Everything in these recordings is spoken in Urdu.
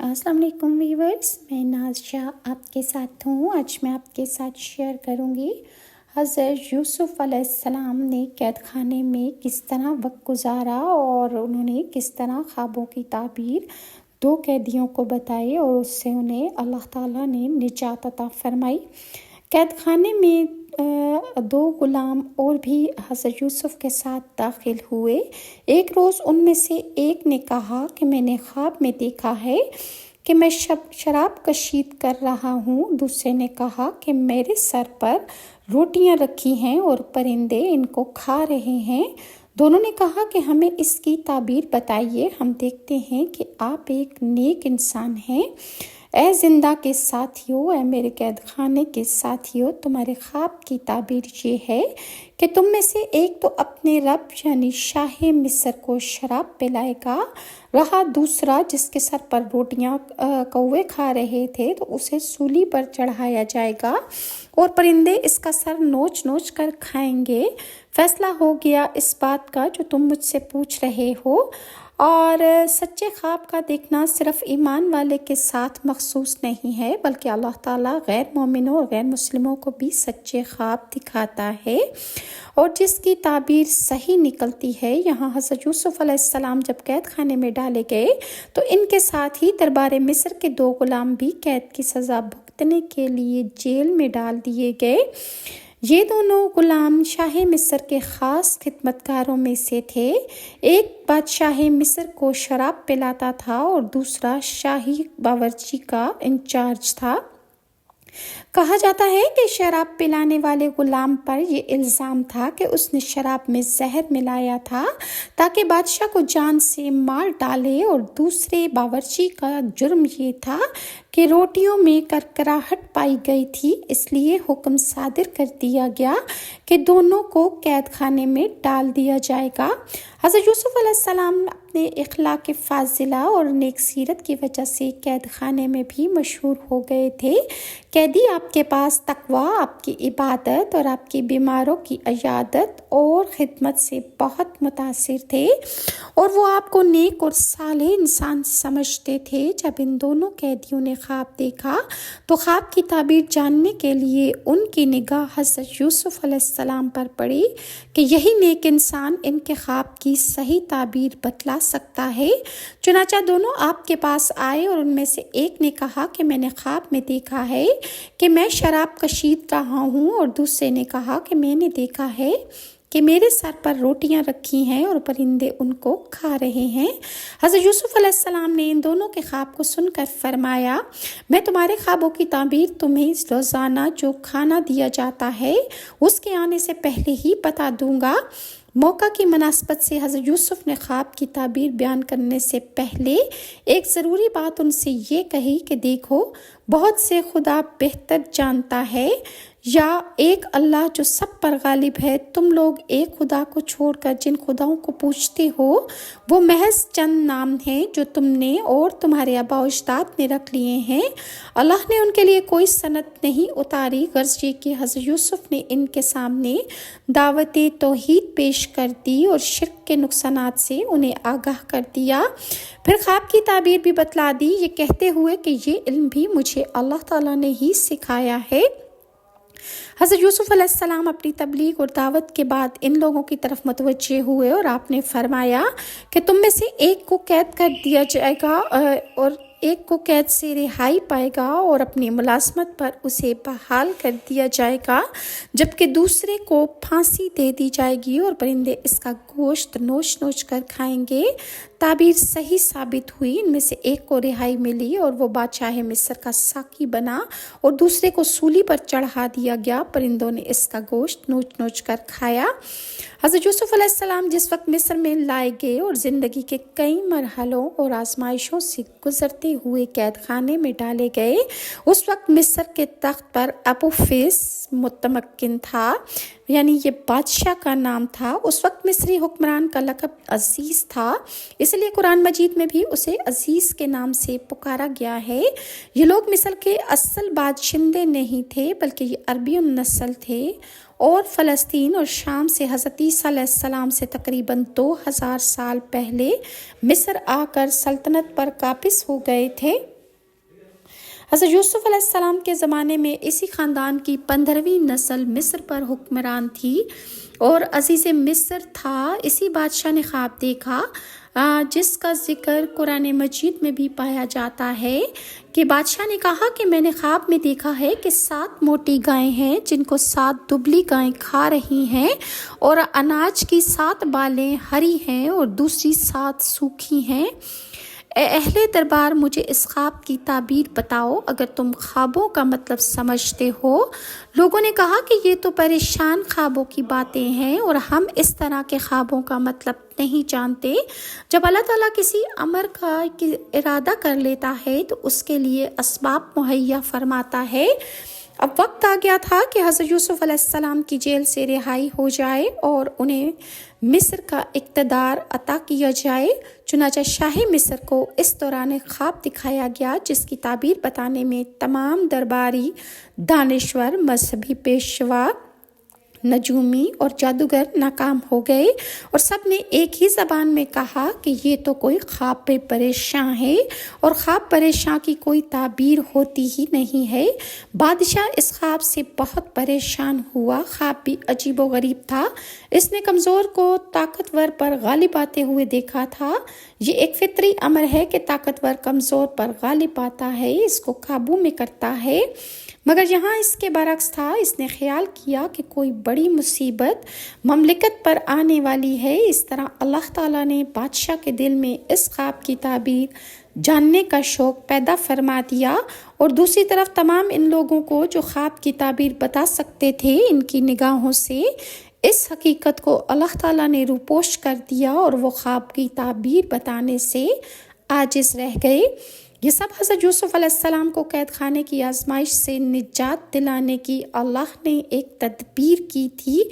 السلام علیکم ویورز، میں ناز شاہ آپ کے ساتھ ہوں۔ آج میں آپ کے ساتھ شیئر کروں گی حضرت یوسف علیہ السلام نے قید خانے میں کس طرح وقت گزارا اور انہوں نے کس طرح خوابوں کی تعبیر 2 قیدیوں کو بتائی اور اس سے انہیں اللہ تعالیٰ نے نجات عطا فرمائی۔ قید خانے میں 2 غلام اور بھی حضرت یوسف کے ساتھ داخل ہوئے۔ ایک روز ان میں سے ایک نے کہا کہ میں نے خواب میں دیکھا ہے کہ میں شراب کشید کر رہا ہوں۔ دوسرے نے کہا کہ میرے سر پر روٹیاں رکھی ہیں اور پرندے ان کو کھا رہے ہیں۔ دونوں نے کہا کہ ہمیں اس کی تعبیر بتائیے، ہم دیکھتے ہیں کہ آپ ایک نیک انسان ہیں۔ اے زندہ کے ساتھیوں، اے میرے قید خانے کے ساتھیوں، تمہارے خواب کی تعبیر یہ ہے کہ تم میں سے ایک تو اپنے رب یعنی شاہ مصر کو شراب پلائے گا، رہا دوسرا جس کے سر پر روٹیاں کوے کھا رہے تھے تو اسے سولی پر چڑھایا جائے گا اور پرندے اس کا سر نوچ نوچ کر کھائیں گے۔ فیصلہ ہو گیا اس بات کا جو تم مجھ سے پوچھ رہے ہو، اور سچے خواب کا دیکھنا صرف ایمان والے کے ساتھ مخصوص نہیں ہے بلکہ اللہ تعالیٰ غیر مومنوں اور غیر مسلموں کو بھی سچے خواب دکھاتا ہے اور جس کی تعبیر صحیح نکلتی ہے۔ یہاں حضرت یوسف علیہ السلام جب قید خانے میں ڈالے گئے تو ان کے ساتھ ہی دربار مصر کے 2 غلام بھی قید کی سزا بھگتنے کے لیے جیل میں ڈال دیے گئے۔ یہ دونوں غلام شاہ مصر کے خاص خدمتگاروں میں سے تھے۔ ایک بادشاہ مصر کو شراب پلاتا تھا اور دوسرا شاہی باورچی کا انچارج تھا۔ کہا جاتا ہے کہ شراب پلانے والے غلام پر یہ الزام تھا کہ اس نے شراب میں زہر ملایا تھا تاکہ بادشاہ کو جان سے مار ڈالے، اور دوسرے باورچی کا جرم یہ تھا کہ روٹیوں میں کرکراہٹ پائی گئی تھی، اس لیے حکم صادر کر دیا گیا کہ دونوں کو قید خانے میں ڈال دیا جائے گا۔ حضرت یوسف علیہ السلام اپنے اخلاق فاضلہ اور نیک سیرت کی وجہ سے قید خانے میں بھی مشہور ہو گئے تھے۔ قیدی آپ کے پاس تقویٰ، آپ کی عبادت اور آپ کی بیماروں کی عیادت اور خدمت سے بہت متاثر تھے اور وہ آپ کو نیک اور صالح انسان سمجھتے تھے۔ جب ان دونوں قیدیوں نے خواب دیکھا تو خواب کی تعبیر جاننے کے لیے ان کی نگاہ حضرت یوسف علیہ السلام پر پڑی کہ یہی نیک انسان ان کے خواب کی صحیح تعبیر بتلا سکتا ہے۔ چنانچہ دونوں آپ کے پاس آئے اور ان میں سے ایک نے کہا کہ میں نے خواب میں دیکھا ہے کہ میں شراب کشید رہا ہوں، اور دوسرے نے کہا کہ میں نے دیکھا ہے کہ میرے سر پر روٹیاں رکھی ہیں اور پرندے ان کو کھا رہے ہیں۔ حضرت یوسف علیہ السلام نے ان دونوں کے خواب کو سن کر فرمایا، میں تمہارے خوابوں کی تعبیر تمہیں روزانہ جو کھانا دیا جاتا ہے اس کے آنے سے پہلے ہی بتا دوں گا۔ موقع کی مناسبت سے حضرت یوسف نے خواب کی تعبیر بیان کرنے سے پہلے ایک ضروری بات ان سے یہ کہی کہ دیکھو، بہت سے خدا بہتر جانتا ہے یا ایک اللہ جو سب پر غالب ہے، تم لوگ ایک خدا کو چھوڑ کر جن خداؤں کو پوجتے ہو وہ محض چند نام ہیں جو تم نے اور تمہارے آباء و اجداد نے رکھ لیے ہیں۔ اللہ نے ان کے لیے کوئی سند نہیں اتاری، غرض یہ کہ حضرت یوسف نے ان کے سامنے دعوت توحید پیش کر دی اور شرک کے نقصانات سے انہیں آگاہ کر دیا۔ پھر خواب کی تعبیر بھی بتلا دی، یہ کہتے ہوئے کہ یہ علم بھی مجھے اللہ تعالیٰ نے ہی سکھایا ہے۔ حضرت یوسف علیہ السلام اپنی تبلیغ اور دعوت کے بعد ان لوگوں کی طرف متوجہ ہوئے اور آپ نے فرمایا کہ تم میں سے ایک کو قید کر دیا جائے گا اور ایک کو قید سے رہائی پائے گا اور اپنی ملازمت پر اسے بحال کر دیا جائے گا، جبکہ دوسرے کو پھانسی دے دی جائے گی اور پرندے اس کا گوشت نوچ نوچ کر کھائیں گے۔ تعبیر صحیح ثابت ہوئی، ان میں سے ایک کو رہائی ملی اور وہ بادشاہ مصر کا ساقی بنا اور دوسرے کو سولی پر چڑھا دیا گیا، پرندوں نے اس کا گوشت نوچ نوچ کر کھایا۔ حضرت یوسف علیہ السلام جس وقت مصر میں لائے گئے اور زندگی کے کئی مرحلوں اور آزمائشوں سے گزرتے ہوئے قید خانے میں ڈالے گئے، اس وقت مصر کے تخت پر اپوفیس متمکن تھا، یعنی یہ بادشاہ کا نام تھا۔ اس وقت مصری حکمران کا لقب عزیز تھا، اس لیے قرآن مجید میں بھی اسے عزیز کے نام سے پکارا گیا ہے۔ یہ لوگ مصر کے اصل باشندے نہیں تھے بلکہ یہ عربی النسل تھے اور فلسطین اور شام سے حضرت عیسیٰ علیہ السلام سے تقریباً 2000 سال پہلے مصر آ کر سلطنت پر قابض ہو گئے تھے۔ حضرت یوسف علیہ السلام کے زمانے میں اسی خاندان کی 15ویں نسل مصر پر حکمران تھی اور عزیز مصر تھا۔ اسی بادشاہ نے خواب دیکھا جس کا ذکر قرآن مجید میں بھی پایا جاتا ہے کہ بادشاہ نے کہا کہ میں نے خواب میں دیکھا ہے کہ 7 موٹی گائیں ہیں جن کو 7 دبلی گائیں کھا رہی ہیں، اور اناج کی 7 بالیں ہری ہیں اور دوسری 7 سوکھی ہیں۔ اے اہل دربار، مجھے اس خواب کی تعبیر بتاؤ اگر تم خوابوں کا مطلب سمجھتے ہو۔ لوگوں نے کہا کہ یہ تو پریشان خوابوں کی باتیں ہیں اور ہم اس طرح کے خوابوں کا مطلب نہیں جانتے۔ جب اللہ تعالیٰ کسی امر کا ارادہ کر لیتا ہے تو اس کے لیے اسباب مہیا فرماتا ہے۔ اب وقت آ گیا تھا کہ حضرت یوسف علیہ السلام کی جیل سے رہائی ہو جائے اور انہیں مصر کا اقتدار عطا کیا جائے۔ چنانچہ شاہ مصر کو اس دوران خواب دکھایا گیا جس کی تعبیر بتانے میں تمام درباری، دانشور، مذہبی پیشوا، نجومی اور جادوگر ناکام ہو گئے، اور سب نے ایک ہی زبان میں کہا کہ یہ تو کوئی خواب پہ پریشاں ہے، اور خواب پریشاں کی کوئی تعبیر ہوتی ہی نہیں ہے۔ بادشاہ اس خواب سے بہت پریشان ہوا۔ خواب بھی عجیب و غریب تھا۔ اس نے کمزور کو طاقتور پر غالب آتے ہوئے دیکھا تھا۔ یہ ایک فطری امر ہے کہ طاقتور کمزور پر غالب آتا ہے، اس کو قابو میں کرتا ہے، مگر یہاں اس کے برعکس تھا۔ اس نے خیال کیا کہ کوئی بڑی مصیبت مملکت پر آنے والی ہے۔ اس طرح اللہ تعالیٰ نے بادشاہ کے دل میں اس خواب کی تعبیر جاننے کا شوق پیدا فرما دیا، اور دوسری طرف تمام ان لوگوں کو جو خواب کی تعبیر بتا سکتے تھے، ان کی نگاہوں سے اس حقیقت کو اللہ تعالیٰ نے روپوش کر دیا اور وہ خواب کی تعبیر بتانے سے عاجز رہ گئے۔ یہ سب حضرت یوسف علیہ السلام کو قید خانے کی آزمائش سے نجات دلانے کی اللہ نے ایک تدبیر کی تھی،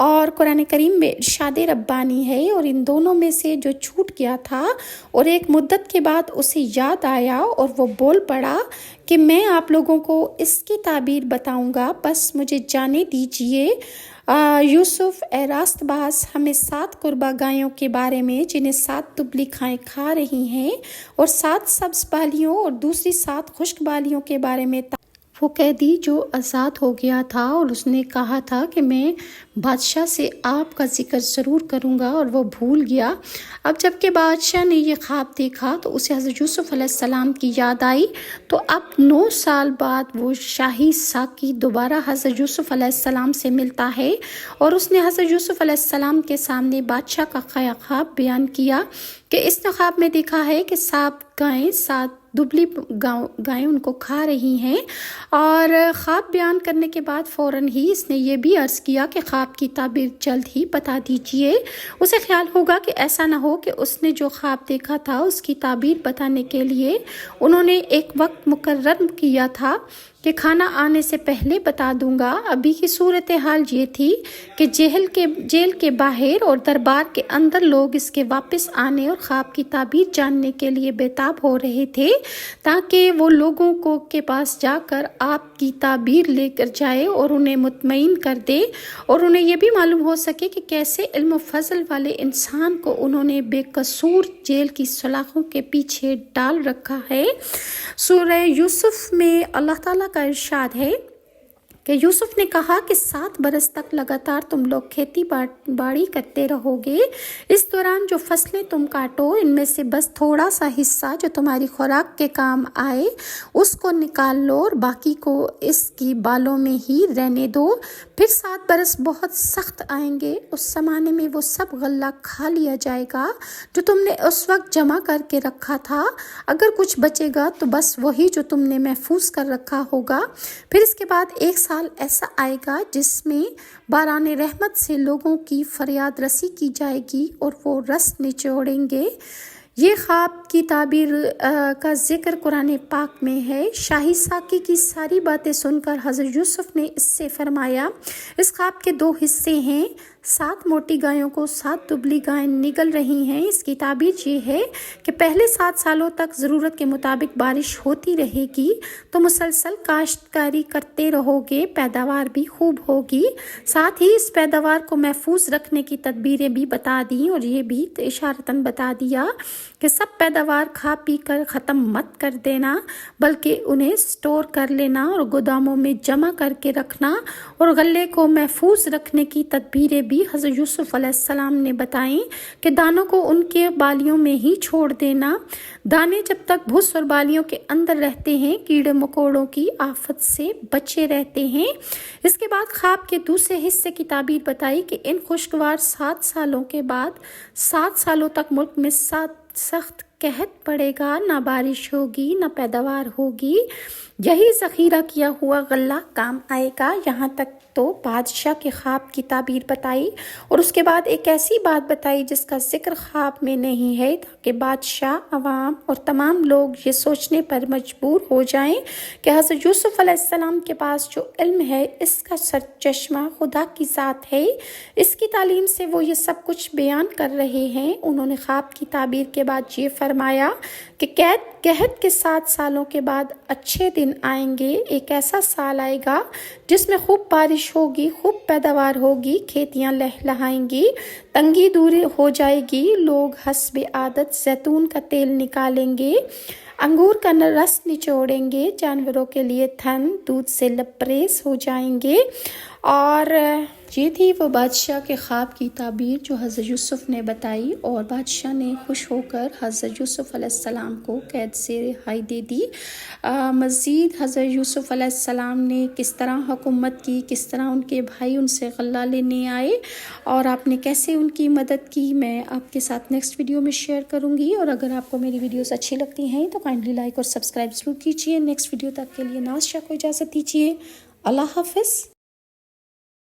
اور قرآن کریم میں ارشاد ربانی ہے، اور ان دونوں میں سے جو چھوٹ گیا تھا اور ایک مدت کے بعد اسے یاد آیا اور وہ بول پڑا کہ میں آپ لوگوں کو اس کی تعبیر بتاؤں گا، بس مجھے جانے دیجئے۔ یوسف، اے راست باز، ہمیں 7 قربا گایوں کے بارے میں جنہیں 7 دبلی گائیں کھا رہی ہیں، اور 7 سبز بالیوں اور دوسری 7 خشک بالیوں کے بارے میں وہ قیدی جو آزاد ہو گیا تھا اور اس نے کہا تھا کہ میں بادشاہ سے آپ کا ذکر ضرور کروں گا، اور وہ بھول گیا۔ اب جب کہ بادشاہ نے یہ خواب دیکھا تو اسے حضرت یوسف علیہ السلام کی یاد آئی، تو اب 9 سال بعد وہ شاہی ساقی دوبارہ حضرت یوسف علیہ السلام سے ملتا ہے، اور اس نے حضرت یوسف علیہ السلام کے سامنے بادشاہ کا خواب بیان کیا کہ اس نے خواب میں دیکھا ہے کہ 7 گائیں، 7 دبلی گائیں ان کو کھا رہی ہیں، اور خواب بیان کرنے کے بعد فوراً ہی اس نے یہ بھی عرض کیا کہ خواب کی تعبیر جلد ہی بتا دیجئے۔ اسے خیال ہوگا کہ ایسا نہ ہو کہ اس نے جو خواب دیکھا تھا اس کی تعبیر بتانے کے لیے انہوں نے ایک وقت مقرر کیا تھا کہ کھانا آنے سے پہلے بتا دوں گا۔ ابھی کی صورتحال یہ تھی کہ جیل کے باہر اور دربار کے اندر لوگ اس کے واپس آنے اور خواب کی تعبیر جاننے کے لیے بےتاب ہو رہے تھے، تاکہ وہ لوگوں کے پاس جا کر آپ کی تعبیر لے کر جائے اور انہیں مطمئن کر دے، اور انہیں یہ بھی معلوم ہو سکے کہ کیسے علم و فضل والے انسان کو انہوں نے بے قصور جیل کی سلاخوں کے پیچھے ڈال رکھا ہے۔ سورہ یوسف میں اللہ تعالیٰ کا ارشاد ہے کہ یوسف نے کہا کہ 7 برس تک لگاتار تم لوگ کھیتی باڑی کرتے رہو گے، اس دوران جو فصلیں تم کاٹو ان میں سے بس تھوڑا سا حصہ جو تمہاری خوراک کے کام آئے اس کو نکال لو، اور باقی کو اس کی بالوں میں ہی رہنے دو۔ پھر 7 برس بہت سخت آئیں گے، اس زمانے میں وہ سب غلہ کھا لیا جائے گا جو تم نے اس وقت جمع کر کے رکھا تھا، اگر کچھ بچے گا تو بس وہی جو تم نے محفوظ کر رکھا ہوگا۔ پھر اس کے بعد 1 سال ایسا آئے گا جس میں باران رحمت سے لوگوں کی فریاد رسی کی جائے گی اور وہ رس نچوڑیں گے۔ یہ خواب کی تعبیر کا ذکر قرآن پاک میں ہے۔ شاہی ساقی کی ساری باتیں سن کر حضرت یوسف نے اس سے فرمایا، اس خواب کے 2 حصے ہیں، 7 موٹی گایوں کو 7 دبلی گائیں نگل رہی ہیں۔ اس کی تعبیر یہ ہے کہ پہلے 7 سالوں تک ضرورت کے مطابق بارش ہوتی رہے گی تو مسلسل کاشتکاری کرتے رہو گے، پیداوار بھی خوب ہوگی۔ ساتھ ہی اس پیداوار کو محفوظ رکھنے کی تدبیریں بھی بتا دیں اور یہ بھی اشارتاً بتا دیا کہ سب پیداوار کھا پی کر ختم مت کر دینا، بلکہ انہیں سٹور کر لینا اور گوداموں میں جمع کر کے رکھنا، اور غلے کو محفوظ رکھنے کی تدبیریں بھی حضرت یوسف علیہ السلام نے بتائیں کہ دانوں کو ان کے بالیوں میں ہی چھوڑ دینا۔ دانے جب تک بھس اور بالیوں کے اندر رہتے ہیں کیڑے مکوڑوں کی آفت سے بچے رہتے ہیں۔ اس کے بعد خواب کے دوسرے حصے کی تعبیر بتائی کہ ان خوشگوار 7 سالوں کے بعد 7 سالوں تک ملک میں سخت قحط پڑے گا، نہ بارش ہوگی نہ پیداوار ہوگی، یہی ذخیرہ کیا ہوا غلہ کام آئے گا۔ یہاں تک تو بادشاہ کے خواب کی تعبیر بتائی اور اس کے بعد ایک ایسی بات بتائی جس کا ذکر خواب میں نہیں ہے، تاکہ بادشاہ، عوام اور تمام لوگ یہ سوچنے پر مجبور ہو جائیں کہ حضرت یوسف علیہ السلام کے پاس جو علم ہے اس کا سرچشمہ خدا کی ذات ہے، اس کی تعلیم سے وہ یہ سب کچھ بیان کر رہے ہیں۔ انہوں نے خواب کی تعبیر کے بعد یہ فرمایا کہ قحط کے 7 سالوں کے بعد اچھے دن آئیں گے، ایک ایسا سال آئے گا جس میں خوب بارش ہوگی، خوب پیداوار ہوگی، کھیتیاں لہلہائیں گی، تنگی دور ہو جائے گی، لوگ حسب عادت زیتون کا تیل نکالیں گے، انگور کا رس نچوڑیں گے، جانوروں کے لیے تھن دودھ سے لبریز ہو جائیں گے۔ اور یہ تھی وہ بادشاہ کے خواب کی تعبیر جو حضرت یوسف نے بتائی، اور بادشاہ نے خوش ہو کر حضرت یوسف علیہ السلام کو قید سے رہائی دے دی۔ مزید حضرت یوسف علیہ السلام نے کس طرح حکومت کی، کس طرح ان کے بھائی ان سے غلہ لینے آئے اور آپ نے کیسے ان کی مدد کی، میں آپ کے ساتھ نیکسٹ ویڈیو میں شیئر کروں گی۔ اور اگر آپ کو میری ویڈیوز اچھی لگتی ہیں تو کائنڈلی لائک اور سبسکرائب ضرور کیجیے۔ نیکسٹ ویڈیو تک کے لیے ناز شاہ کو اجازت دیجیے۔ اللہ حافظ۔